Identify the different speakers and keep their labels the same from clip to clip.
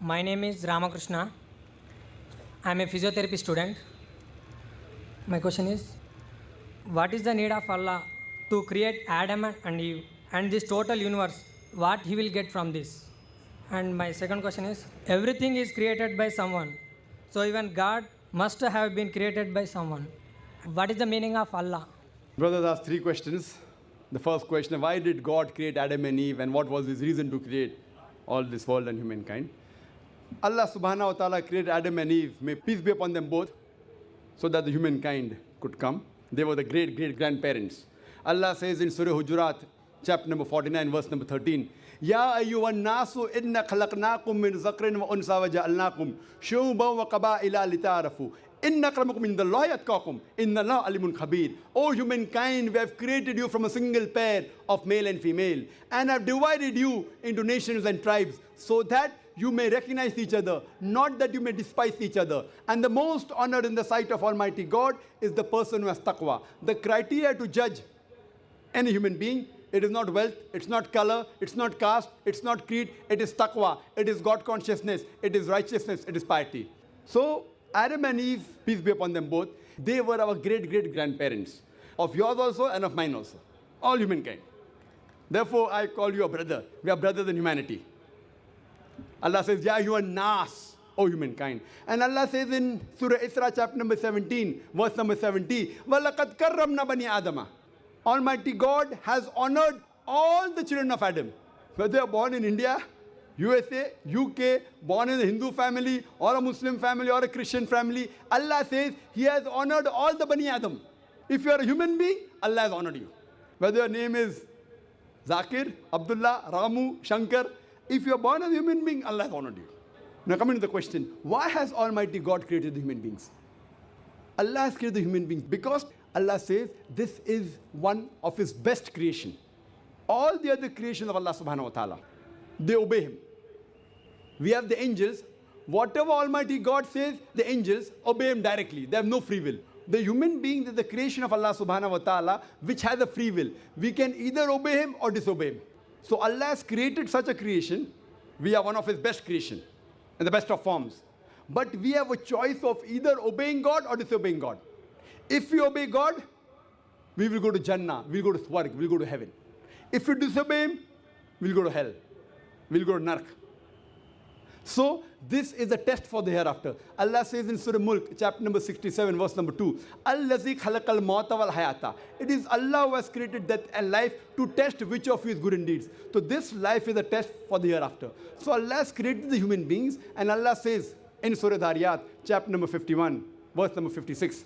Speaker 1: My name is Ramakrishna. I am a physiotherapy student. My question is, what is the need of Allah to create Adam and Eve and this total universe? What he will get from this? And my second question is, everything is created by someone. So even God must have been created by someone. What is the meaning of Allah?
Speaker 2: Brothers asked three questions. The first question, why did God create Adam and Eve and what was his reason to create all this world and humankind? Allah subhanahu wa ta'ala created Adam and Eve, may peace be upon them both, so that the humankind could come. They were the great-great-grandparents. Allah says in Surah Hujurat, chapter number 49, verse number 13, Ya ayyuhan nasu inna khalaqnakum min zakrin wa unsa wa ja'alnakum shu'uban wa qaba'ila lita'arafu. Inna akramakum indallahi atqakum. Inna Allah alimun khabir. O humankind, we have created you from a single pair of male and female and have divided you into nations and tribes so that you may recognize each other, not that you may despise each other. And the most honored in the sight of Almighty God is the person who has taqwa. The criteria to judge any human being, it is not wealth, it's not color, it's not caste, it's not creed, it is taqwa, it is God consciousness, it is righteousness, it is piety. So Adam and Eve, peace be upon them both, they were our great-great-grandparents, of yours also and of mine also, all humankind. Therefore, I call you a brother. We are brothers in humanity. Allah says, Ya you are nas, O humankind. And Allah says in Surah Isra, chapter number 17, verse number 70, وَلَقَدْ كَرَّمْنَا بَنِي آدَمَ. Almighty God has honored all the children of Adam. Whether they are born in India, USA, UK, born in a Hindu family, or a Muslim family, or a Christian family, Allah says He has honored all the Bani Adam. If you are a human being, Allah has honored you. Whether your name is Zakir, Abdullah, Ramu, Shankar, if you are born as a human being, Allah has honored you. Now coming to the question, why has Almighty God created the human beings? Allah has created the human beings because Allah says this is one of His best creation. All the other creation of Allah subhanahu wa ta'ala, they obey Him. We have the angels. Whatever Almighty God says, the angels obey Him directly. They have no free will. The human being is the creation of Allah subhanahu wa ta'ala, which has a free will. We can either obey Him or disobey Him. So Allah has created such a creation. We are one of His best creation, in the best of forms. But we have a choice of either obeying God or disobeying God. If we obey God, we will go to Jannah, we will go to Swarg, we will go to heaven. If we disobey Him, we will go to hell, we will go to Nark. So this is a test for the hereafter. Allah says in Surah Mulk, chapter number 67, verse number 2, Allazi khalaqal mauta wal hayata. It is Allah who has created death and life to test which of you is good in deeds. So this life is a test for the hereafter. So Allah has created the human beings, and Allah says in Surah Dhariyat, chapter number 51, verse number 56,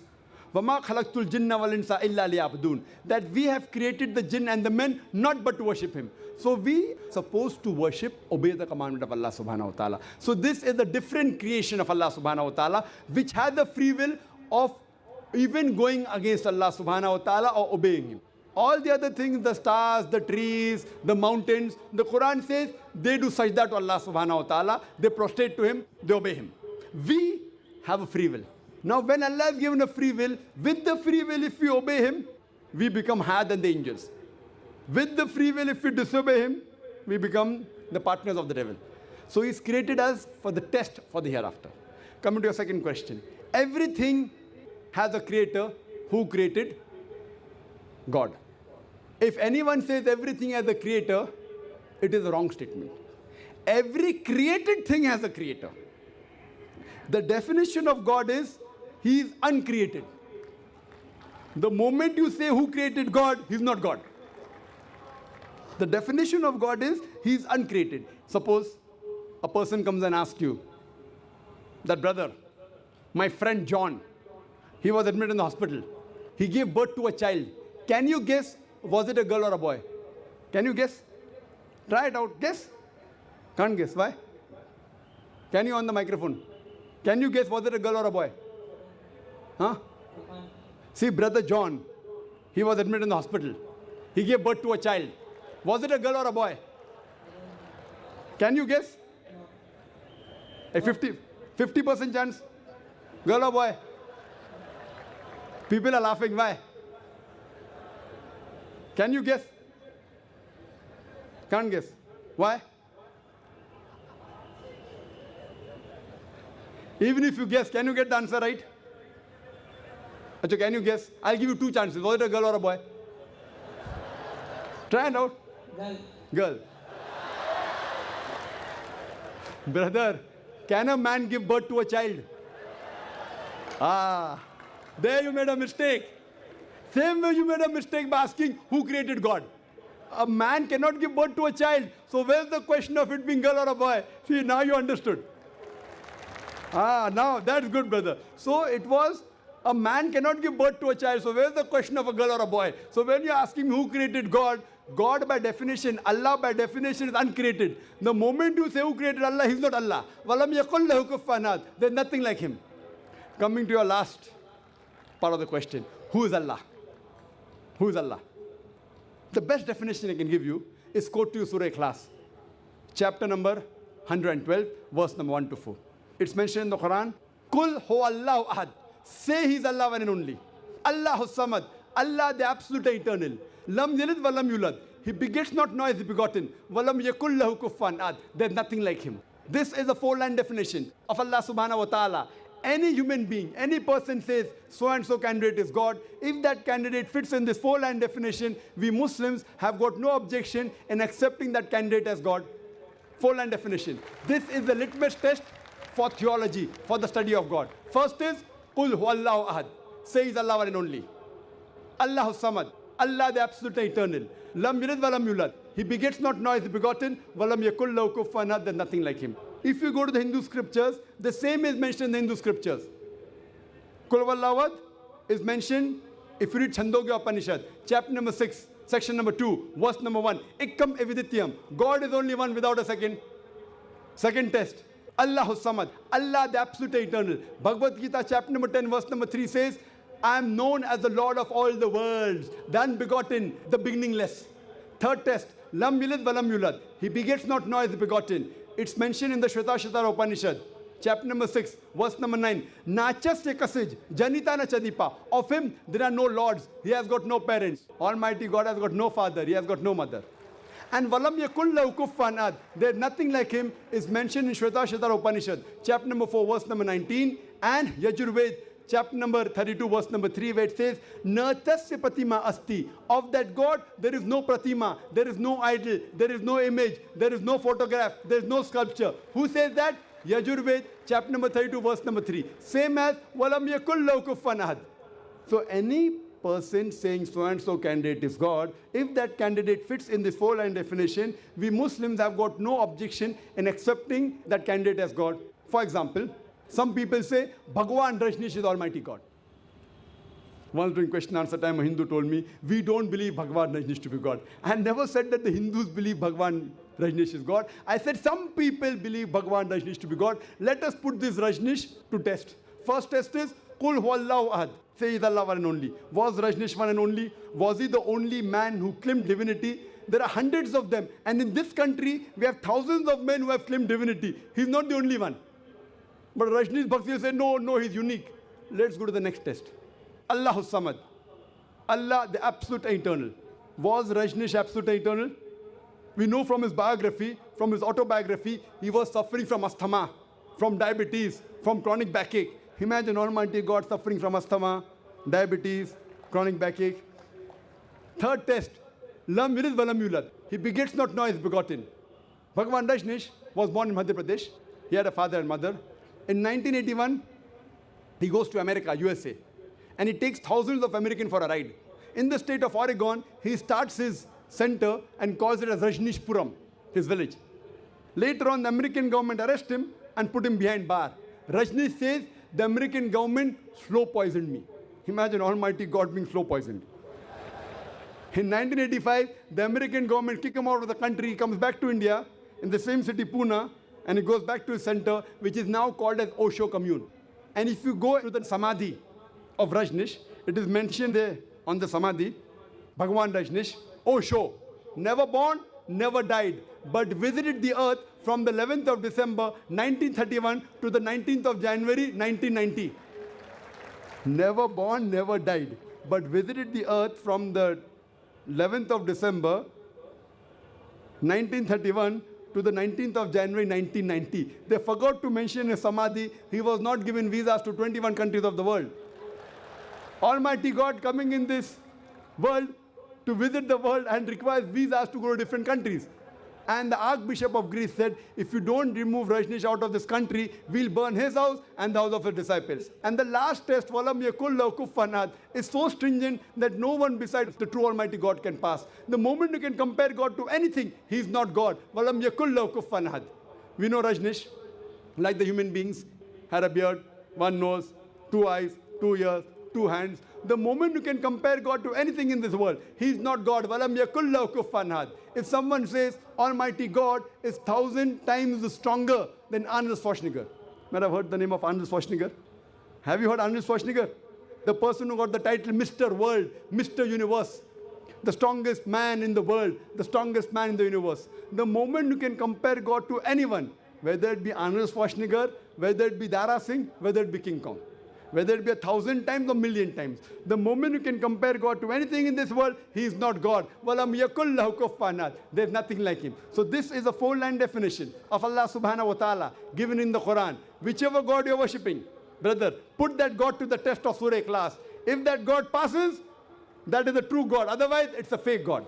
Speaker 2: وَمَا خَلَقْتُ الْجِنَّ وَالْإِنسَ إِلَّا لِيَعْبُدُونَ. That we have created the jinn and the men not but to worship Him. So we are supposed to worship, obey the commandment of Allah subhanahu wa ta'ala. So this is a different creation of Allah subhanahu wa ta'ala, which has the free will of even going against Allah subhanahu wa ta'ala or obeying Him. All the other things, the stars, the trees, the mountains, the Quran says they do sajda to Allah subhanahu wa ta'ala, they prostrate to Him, they obey Him. We have a free will. Now when Allah has given a free will, with the free will if we obey Him, we become higher than the angels. With the free will if we disobey Him, we become the partners of the devil. So He's created us for the test for the hereafter. Coming to your second question. Everything has a creator. Who created? God. If anyone says everything has a creator, it is a wrong statement. Every created thing has a creator. The definition of God is He is uncreated. The moment you say who created God, He's not God. The definition of God is He is uncreated. Suppose a person comes and asks you, that brother, my friend John, he was admitted in the hospital. He gave birth to a child. Can you guess, was it a girl or a boy? Can you guess? Try it out. Guess. Can't guess. Why? Can you on the microphone? Can you guess, was it a girl or a boy? Huh? See, brother John, he was admitted in the hospital. He gave birth to a child. Was it a girl or a boy? Can you guess? A 50% chance? Girl or boy? People are laughing. Why? Can you guess? Can't guess. Why? Even if you guess, can you get the answer right? Acha, can you guess? I'll give you two chances. Was it a girl or a boy? Try it out. Girl. Brother, can a man give birth to a child? Ah, there you made a mistake. Same way you made a mistake by asking who created God. A man cannot give birth to a child. So where's the question of it being girl or a boy? See, now you understood. Ah, now that's good, brother. So it was a man cannot give birth to a child. So where's the question of a girl or a boy? So when you're asking who created God, God by definition, Allah by definition is uncreated. The moment you say who created Allah, He's not Allah. Walam yakul lahu kufuwan ahad. There's nothing like Him. Coming to your last part of the question, who is Allah? Who is Allah? The best definition I can give you is quote to you Surah Ikhlas, chapter number 112, verse number 1 to 4. It's mentioned in the Quran, Kul hu Allahu ahad. Say He's Allah one and only. Allahu samad. Allah the absolute eternal. Lam yalid wa lam yulad. He begets not nor is he begotten. Walam yakul lahu kufuwan ahad. There's nothing like Him. This is a four-line definition of Allah subhanahu wa ta'ala. Any human being, any person says so and so candidate is God. If that candidate fits in this four-line definition, we Muslims have got no objection in accepting that candidate as God. Four-line definition. This is the litmus test for theology, for the study of God. First is Qul hu Allahu ahad. Say He's Allah one and only. Allahu samad. Allah the absolute eternal. Lam yalid wa lam yulad. He begets not nor is he begotten. Walam yakul lahu kufuwan ahad. There's nothing like Him. If you go to the Hindu scriptures, the same is mentioned in the Hindu scriptures. Kul huwallahu ahad is mentioned if you read Chandogya Upanishad, chapter number 6, section number 2, verse number 1. Ikkam evidityam. God is only one without a second. Second test. Allahu samad. Allah the absolute eternal. Bhagavad Gita, chapter number 10, verse number 3 says, I am known as the Lord of all the worlds, the unbegotten, the beginningless. Third test. Lam yalid wa lam yulad. He begets not nor is he begotten. It's mentioned in the Shvetasvatara Upanishad, chapter number 6, verse number 9. Nachasya kasij, janita na chadipa. Of Him there are no lords. He has got no parents. Almighty God has got no father. He has got no mother. And walam yakul lahu kufuwan ahad. There's nothing like Him is mentioned in Shvetasvatara Upanishad, chapter number 4, verse number 19. And Yajurved, chapter number 32, verse number 3, where it says, Natasya pratima asti. Of that God, there is no pratima, there is no idol, there is no image, there is no photograph, there is no sculpture. Who says that? Yajurved, chapter number 32, verse number 3. Same as, Walam yakul lahu kufuwan ahad. So any person saying so and so candidate is God, if that candidate fits in this four-line definition, we Muslims have got no objection in accepting that candidate as God. For example, some people say, Bhagwan Rajneesh is Almighty God. Once during question answer time, a Hindu told me, we don't believe Bhagwan Rajneesh to be God. I never said that the Hindus believe Bhagwan Rajneesh is God. I said some people believe Bhagwan Rajneesh to be God. Let us put this Rajneesh to test. First test is, Qul huwallahu ahad. Say He's Allah one and only. Was Rajneesh one and only? Was he the only man who claimed divinity? There are hundreds of them. And in this country, we have thousands of men who have claimed divinity. He's not the only one. But Rajneesh Bhaksi said, no, he's unique. Let's go to the next test. Allahu samad. Allah the absolute eternal. Was Rajneesh absolute eternal? We know from his biography, from his autobiography, he was suffering from asthma, from diabetes, from chronic backache. Imagine Almighty God suffering from asthma, diabetes, chronic backache. Third test. Lam yalid wa lam yulad. He begets not nor is begotten. Bhagwan Rajneesh was born in Madhya Pradesh. He had a father and mother. In 1981, he goes to America, USA, and he takes thousands of Americans for a ride. In the state of Oregon, he starts his center and calls it as Rajneeshpuram, his village. Later on, the American government arrests him and put him behind bar. Rajneesh says, the American government slow poisoned me. Imagine Almighty God being slow poisoned. In 1985, the American government kicked him out of the country. He comes back to India in the same city, Pune, and he goes back to his center, which is now called as Osho Commune. And if you go to the Samadhi of Rajneesh, it is mentioned there on the Samadhi, Bhagwan Rajneesh, Osho, never born, never died, but visited the earth from the 11th of December 1931 to the 19th of January 1990. Never born, never died, but visited the earth from the 11th of December 1931 to the 19th of January 1990. They forgot to mention in Samadhi, he was not given visas to 21 countries of the world. Almighty God coming in this world to visit the world and requires visas to go to different countries. And the Archbishop of Greece said, if you don't remove Rajneesh out of this country, we'll burn his house and the house of his disciples. And the last test, Walam yakul lahu kufuwan ahad, is so stringent that no one besides the true Almighty God can pass. The moment you can compare God to anything, he is not God. Walam yakul lahu kufuwan ahad. We know Rajneesh, like the human beings, had a beard, one nose, two eyes, 2 ears, 2 hands. The moment you can compare God to anything in this world, he is not God. Walam yakul lahu kufuwan ahad. If someone says Almighty God is 1,000 times stronger than Arnold Schwarzenegger. Might have heard the name of Arnold Schwarzenegger? Have you heard Arnold Schwarzenegger? The person who got the title Mr. World, Mr. Universe. The strongest man in the world, the strongest man in the universe. The moment you can compare God to anyone, whether it be Arnold Schwarzenegger, whether it be Dara Singh, whether it be King Kong, whether it be 1,000 times or 1,000,000 times. The moment you can compare God to anything in this world, he is not God. Walam yakul lahu kufuwan ahad. There's nothing like him. So this is a 4-line definition of Allah subhanahu wa ta'ala given in the Quran. Whichever God you're worshipping, brother, put that God to the test of Surah Ikhlas. If that God passes, that is the true God. Otherwise, it's a fake God.